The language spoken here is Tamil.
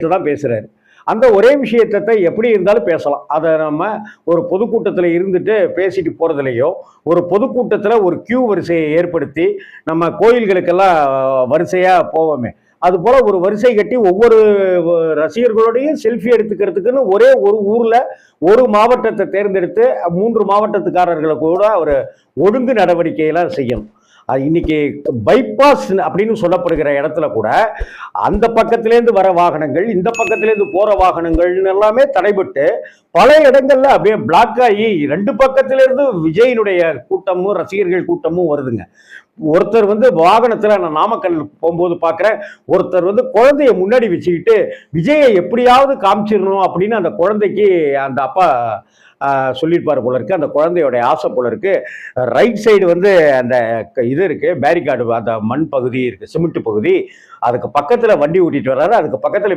தான் பேசுறாரு. அந்த ஒரே விஷயத்தை எப்படி இருந்தாலும் பேசலாம். அதை நம்ம ஒரு பொதுக்கூட்டத்தில் இருந்துட்டு பேசிட்டு போறதுலையோ, ஒரு பொதுக்கூட்டத்தில் ஒரு கியூ வரிசையை ஏற்படுத்தி நம்ம கோயில்களுக்கெல்லாம் வரிசையா போவோமே, அது போல ஒரு வரிசை கட்டி ஒவ்வொரு ரசிகர்களோடையும் செல்ஃபி எடுத்துக்கிறதுக்குன்னு ஒரே ஒரு ஊர்ல ஒரு மாவட்டத்தை தேர்ந்தெடுத்து 3 மாவட்டத்துக்காரர்களை கூட ஒரு ஒழுங்கு நடவடிக்கையெல்லாம் செய்யணும். இன்னைக்கு பைபாஸ் அப்படின்னு சொல்லப்படுகிற இடத்துல கூட அந்த பக்கத்திலேருந்து வர வாகனங்கள், இந்த பக்கத்திலேருந்து போற வாகனங்கள் எல்லாமே தடைபட்டு பல இடங்கள்ல அப்படியே பிளாக் ஆகி 2 பக்கத்திலிருந்து விஜயினுடைய கூட்டமும் ரசிகர்கள் கூட்டமும் வருதுங்க. ஒருத்தர் வாகனத்துல நான் நாமக்கல் போகும்போது பாக்குறேன், ஒருத்தர் குழந்தைய முன்னாடி வச்சுக்கிட்டு விஜயை எப்படியாவது காமிச்சிடணும் அப்படின்னு அந்த குழந்தைக்கு அந்த அப்பா சொல்லியிருப்பாரு போல இருக்கு. அந்த குழந்தையோட ஆசை போல இருக்கு. ரைட் சைடு அந்த இது இருக்கு, பேரிகார்டு, அந்த மண் பகுதி இருக்கு, சிமெண்ட் பகுதி, அதுக்கு பக்கத்துல வண்டி ஓட்டிட்டு வர்றாரு. அதுக்கு பக்கத்துல